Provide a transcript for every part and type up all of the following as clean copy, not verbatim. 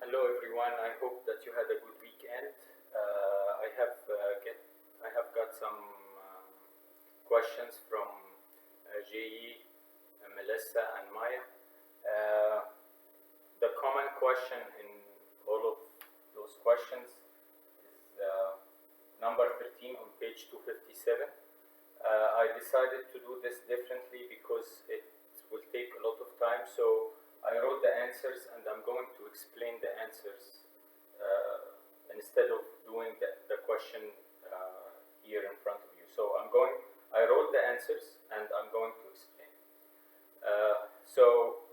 Hello everyone. I hope that you had a good weekend. I have got some questions from JE, Melissa, and Maya. The common question in all of those questions is number 13 on page 257. I decided to do this differently because it will take a lot of time, so I wrote the answers and I'm going to explain the answers instead of doing the question here in front of you. So I wrote the answers and I'm going to explain. So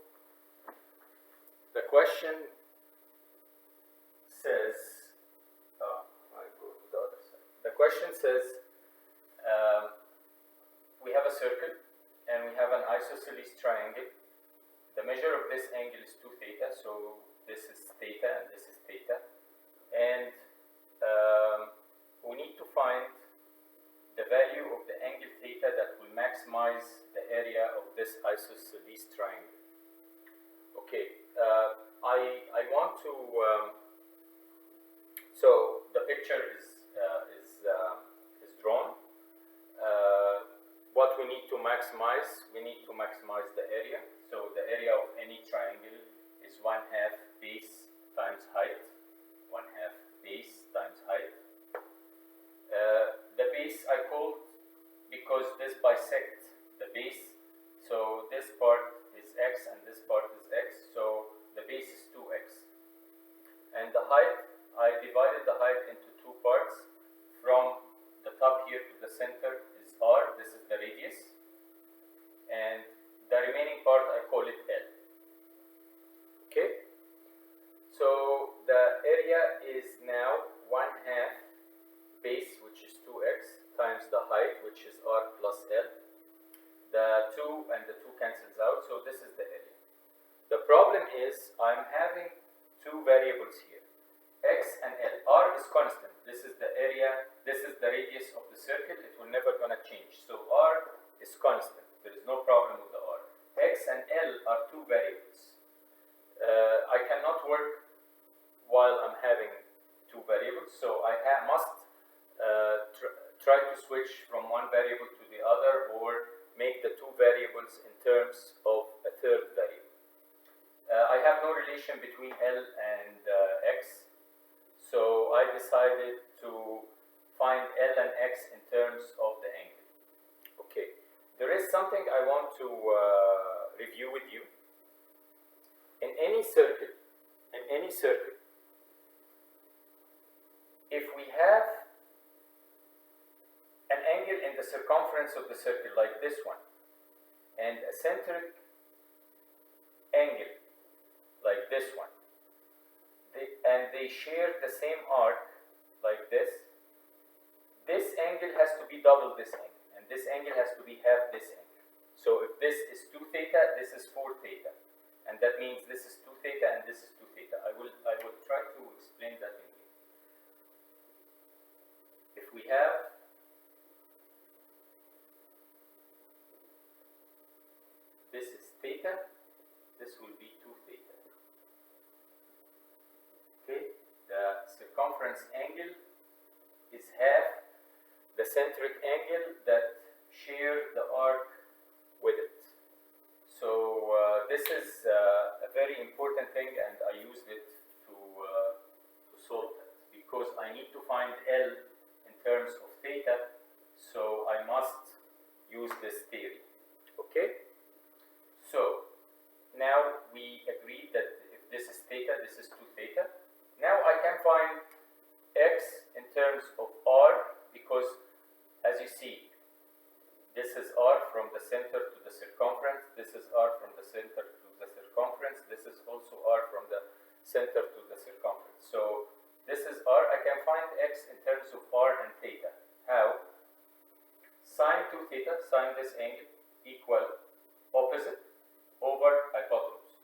the question says, I go to the other side. The question says, we have a circle and we have an isosceles triangle. The measure of this angle is 2 theta, so this is theta and this is theta. And we need to find the value of the angle theta that will maximize the area of this isosceles triangle. Okay, I want to, so the picture is drawn. What we need to maximize the area. So the area of any triangle is 1/2 base times height, 1/2 base times height. The base I called because this bisects the base, so this part is x and this part is x, so the base is 2x. And the height, I divided the height into 2 parts. From the top here to the center is r, this is the radius, and the remaining part I call it L. Okay? So the area is now 1/2 base, which is 2x, times the height, which is r plus L. The 2 and the 2 cancels out, so this is the area. The problem is I'm having 2 variables here, x and L. R is constant. This is the area, this is the radius of the circle. It will never gonna change. So R is constant. There is no problem with the R. X and L are 2 variables. I cannot work while I'm having 2 variables, so I must try to switch from one variable to the other, or make the 2 variables in terms of a 3rd variable. I have no relation between L and x, so I decided to find L and x in terms of the angle. Okay, there is something I want to review with you. In any circle, if we have an angle in the circumference of the circle like this one, and a centric angle like this one, and they share the same arc like this angle has to be double this angle, and this angle has to be half this angle. So if this is 2 theta, this is 4 theta, and that means this is 2 theta and this is 2 theta. I will try to explain that in here. If we have this is theta, this will be 2 theta. Okay, the circumference angle is half the centric angle that share the arc with it. So this is a very important thing, and I used it to solve that, because I need to find L in terms of theta, so I must use this theory. Okay? So now we agreed that if this is theta, this is 2 theta. Now I can find x in terms of r, because as you see, this is r from the center to the circumference, this is r from the center to the circumference, this is also r from the center to the circumference. So this is r. I can find x in terms of r and theta. How? Sine 2 theta, sine this angle, equal opposite over hypotenuse.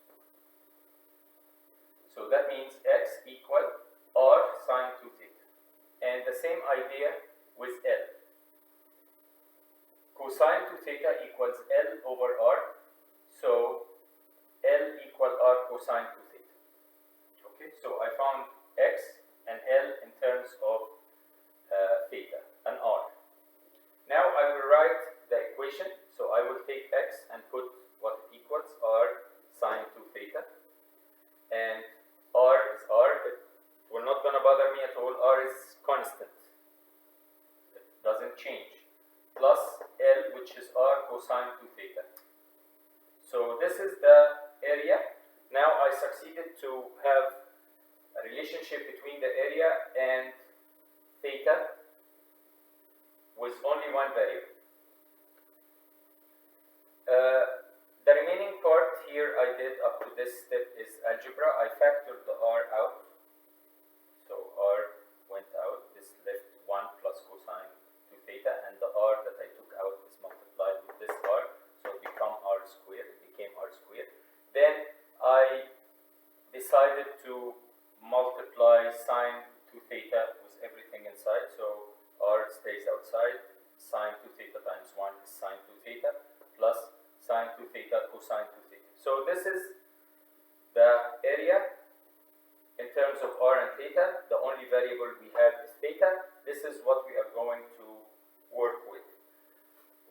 So that means x equal r sine 2 theta. And the same idea with L. Cosine 2 theta equals L over r. So L equal r cosine 2 theta. Okay, so found x and L in terms of theta and r. Now I will write the equation. So I will take x and put what it equals, r sine 2 theta, and r is r. It will not gonna bother me at all. R is constant. It doesn't change. Plus L, which is r cosine 2 theta. So this is the area. Now I succeeded to have a relationship between the area and theta with only one variable. The remaining part here I did up to this step is algebra. I factored the r out. So r went out. This left 1 plus cosine 2 theta, and the r that I took out is multiplied with this r. So it became r squared. Then I decided to multiply sine 2 theta with everything inside. So r stays outside. Sine 2 theta times 1 is sine 2 theta plus sine 2 theta cosine 2 theta. So this is the area in terms of r and theta. The only variable we have is theta. This is what we are going to work with.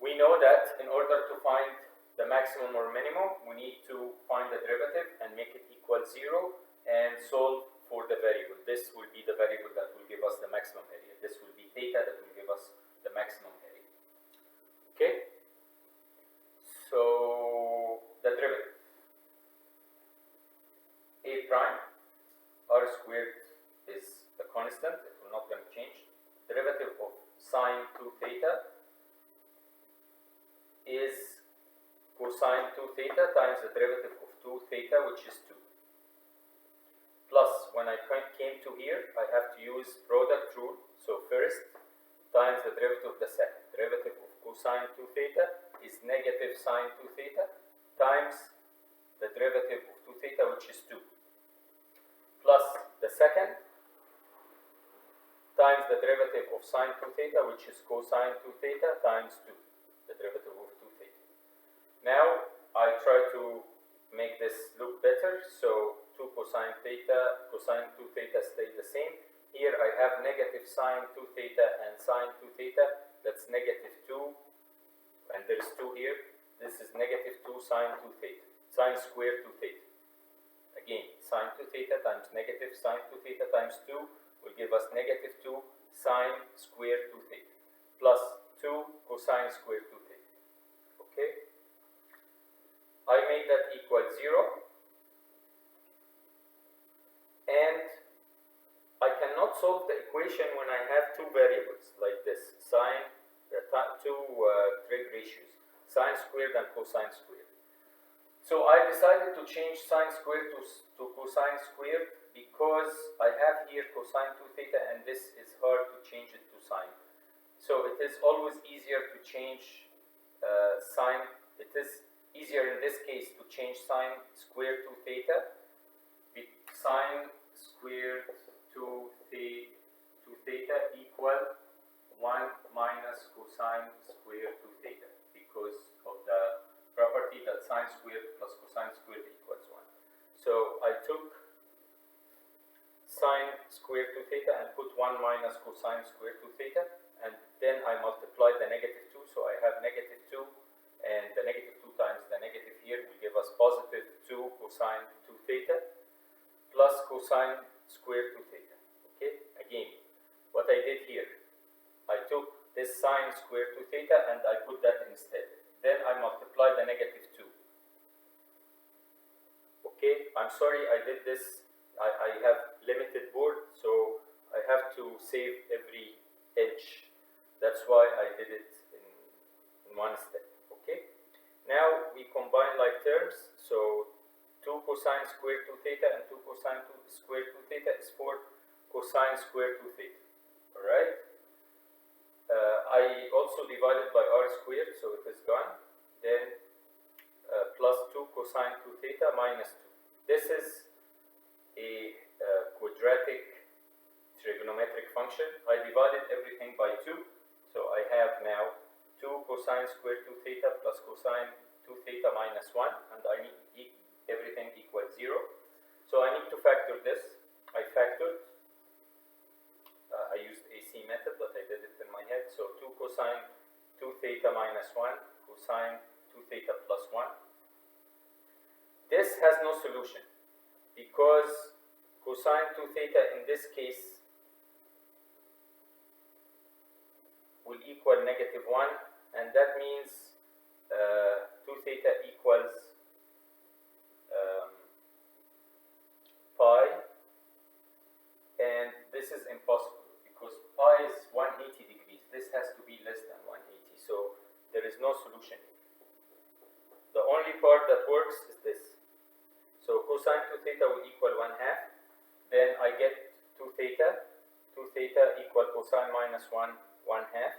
We know that in order to find the maximum or minimum, we need to find the derivative and make it equal 0 and solve for the variable. This will be the variable that will give us the maximum area. This will be theta that will give us the maximum area. Okay? So the derivative. A prime, r squared is a constant. It will not going to change. Derivative of sine 2 theta is cosine 2 theta times the derivative of 2 theta, which is 2. Plus, when I came to here, I have to use product rule. So first times the derivative of the second. Derivative of cosine 2 theta is negative sine 2 theta times the derivative of 2 theta, which is 2. Plus the second times the derivative of sine 2 theta, which is cosine 2 theta times 2. The derivative of 2 theta. Now I try to make this look better. So 2 cosine 2 theta stay the same. Here I have negative sine 2 theta and sine 2 theta. That's negative 2, and there's 2 here. This is negative 2 sine 2 theta. Sine squared 2 theta. Again, sine 2 theta times negative sine 2 theta times 2 will give us negative 2 sine squared 2 theta plus 2 cosine squared 2 theta. Okay? I made that equal 0. And I cannot solve the equation when I have two variables like this, sine, two trig ratios, sine squared and cosine squared. So I decided to change sine squared to cosine squared because I have here cosine 2 theta, and this is hard to change it to sine. So it is always easier to change sine. It is easier in this case to change sine squared 2 theta. Sine squared 2 theta equal 1 minus cosine squared 2 theta because of the property that sine squared plus cosine squared equals 1. So I took sine squared 2 theta and put 1 minus cosine squared 2 theta, and then I multiplied the negative 2, so I have negative 2, and the negative 2 times the negative here will give us positive 2 cosine 2 theta plus cosine squared 2 theta. Okay, again, what I did here, I took this sine squared 2 theta and I put that instead. Then I multiply the negative 2. Okay, I'm sorry I did this. I have limited board, so I have to save every inch. That's why I did it in one step. Okay, now we combine like terms. So 2 cosine squared 2 theta and 2 cosine squared 2 theta is 4 cosine squared 2 theta. Alright. I also divided by r squared, so it is gone. Then plus 2 cosine 2 theta minus 2. This is a quadratic trigonometric function. I divided everything by 2. So I have now 2 cosine squared 2 theta plus cosine 2 theta minus 1, and I need everything equals 0. So I need to factor this. I factor cosine 2 theta minus 1 cosine 2 theta plus 1. This has no solution because cosine 2 theta in this case will equal negative 1, and that means 2 theta equals pi, and this is impossible because pi is 180 degrees. This has to be less than 180, so there is no solution. The only part that works is this. So cosine 2 theta will equal 1/2. Then I get 2 theta. 2 theta equal cosine minus 1 1/2.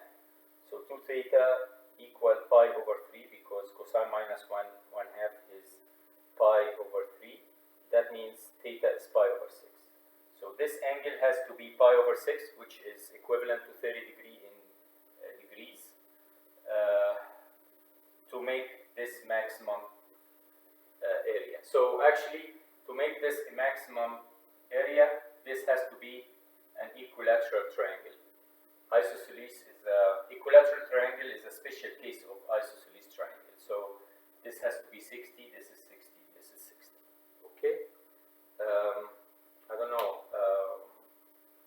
So 2 theta equal pi over 3 because cosine minus 1 1/2 is pi over 3. That means theta is pi over 6. So this angle has to be pi over 6, which is equivalent to 30 degrees in degrees, to make this maximum area. So actually, to make this a maximum area, this has to be an equilateral triangle. Isosceles is equilateral triangle is a special case of isosceles triangle. So this has to be 60. This is 60. This is 60. Okay. I don't know.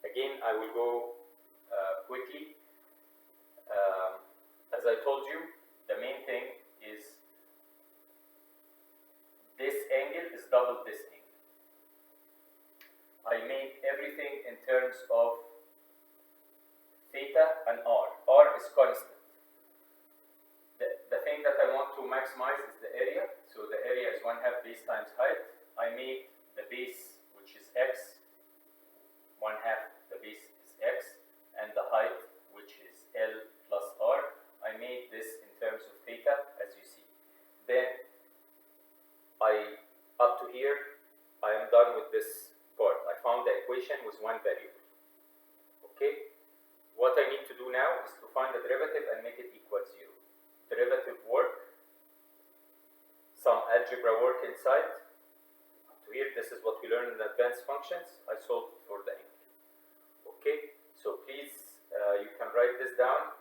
Again, I will go quickly. As I told you, the main thing is this angle is double this angle. I made everything in terms of theta and r. R is constant. The thing that I want to maximize is the area. So the area is 1/2 base times height. I made the base, which is x, 1/2 the base is x, and the height, which is L plus r. I made this in terms of theta, as you see. Then up to here, I am done with this part. I found the equation with one variable. Okay? What I need to do now is to find the derivative and make it equal 0. Derivative work, some algebra work inside. Up to here, this is what we learned in advanced functions. I solved it for the angle. Okay? So please, you can write this down.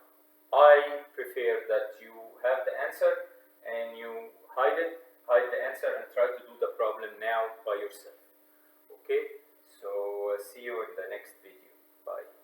I prefer that you have the answer and you hide the answer and try to do the problem now by yourself. Okay? So see you in the next video. Bye.